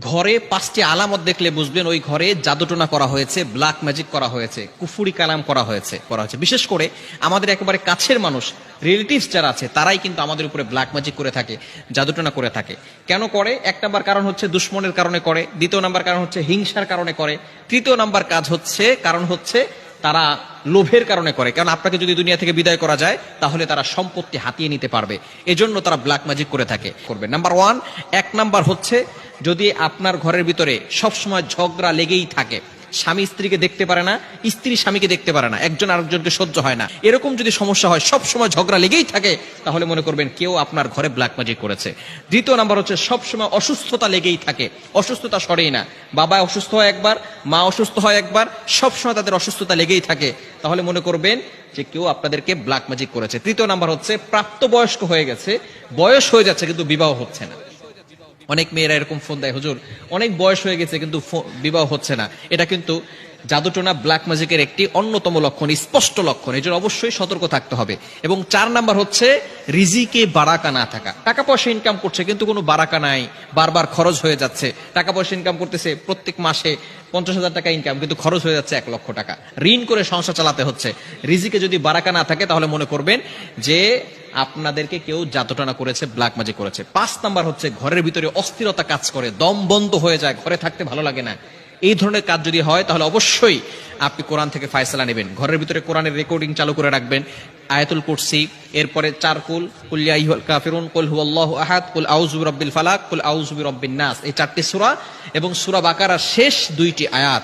ঘরে 5টি আলামত দেখলে বুঝবেন ওই ঘরে জাদুটোনা করা হয়েছে, ব্ল্যাক ম্যাজিক করা হয়েছে, কুফুরি কালাম করা হয়েছে। বিশেষ করে আমাদের একেবারে কাছের মানুষ, রিলেটিভস যারা আছে, তারাই কিন্তু আমাদের উপরে ব্ল্যাক ম্যাজিক করে থাকে, জাদুটোনা করে থাকে। কেন করে? 1 নাম্বার কারণ হচ্ছে দুশ্মনের কারণে করে, 2 নাম্বার কারণ হচ্ছে হিংসার কারণে করে, 3 নাম্বার কারণ হচ্ছে তারা লোভের কারণে করে। কারণ আপনাকে যদি দুনিয়া থেকে বিদায় করা যায় তাহলে তারা সম্পত্তি হাতিয়ে নিতে পারবে, এজন্য তারা ব্ল্যাক ম্যাজিক করে থাকে। করবে নাম্বার 1 নাম্বার হচ্ছে যদি আপনার ঘরের ভিতরে সবসময় ঝগড়া লেগেই থাকে, স্বামী স্ত্রীকে দেখতে পারে না, স্ত্রী স্বামীকে দেখতে পারে না, একজন আরেকজনকে সহ্য হয় না, এরকম যদি সমস্যা হয়, সব সময় ঝগড়া লেগেই থাকে, তাহলে মনে করবেন কেউ আপনার ঘরে ব্ল্যাক ম্যাজিক করেছে। 2 নাম্বার হচ্ছে সব সময় অসুস্থতা লেগেই থাকে, অসুস্থতা সরেই না, বাবা অসুস্থ হয় একবার, মা অসুস্থ হয় একবার, সব সময় তাদের অসুস্থতা লেগেই থাকে, তাহলে মনে করবেন যে কেউ আপনাদেরকে ব্ল্যাক ম্যাজিক করেছে। 3 নাম্বার হচ্ছে প্রাপ্তবয়স্ক হয়ে গেছে, বয়স হয়ে যাচ্ছে কিন্তু বিবাহ হচ্ছে না। অনেক মেয়েরা এরকম ফোন দেয়, হুজুর অনেক বয়স হয়ে গেছে কিন্তু বিবাহ হচ্ছে না। এটা কিন্তু জাদুটোনা ব্ল্যাক ম্যাজিকের একটি অন্যতম লক্ষণ, স্পষ্ট লক্ষণ। এজন্য অবশ্যই সতর্ক থাকতে হবে। এবং 4 নাম্বার হচ্ছে রিজিকে বারাকা না থাকা। টাকা পয়সা ইনকাম করছে কিন্তু কোনো বারাকা নাই, বারবার খরচ হয়ে যাচ্ছে। টাকা পয়সা ইনকাম করতেছে, প্রত্যেক মাসে 50,000 টাকা ইনকাম, কিন্তু খরচ হয়ে যাচ্ছে 1 লক্ষ টাকা, ঋণ করে সংসার চালাতে হচ্ছে। রিজিকে যদি বারাকা না থাকে তাহলে মনে করবেন যে আপনাদেরকে কেউ জাদুটোনা করেছে, ব্ল্যাক ম্যাজিক করেছে। 5 নাম্বার হচ্ছে ঘরের ভিতরে অস্থিরতা কাজ করে, দম বন্ধ হয়ে যায়, ঘরে থাকতে ভালো লাগে না। এই ধরনের কাজ যদি হয় তাহলে অবশ্যই আপনি কোরআন থেকে ফায়সালা নেবেন। ঘরের ভিতরে কোরআনের রেকর্ডিং চালু করে রাখবেন, আয়াতুল কুরসি, এরপরে 4 কুল, কুল ইয়া আইয়ুহাল কাফিরুন, কুল হুয়াল্লাহু আহাদ, কুল আউযু বিরাব্বিল ফালাক, কুল আউযু বিরাব্বিন নাস, এই 4টি সূরা এবং সূরা বাকারার শেষ 2টি আয়াত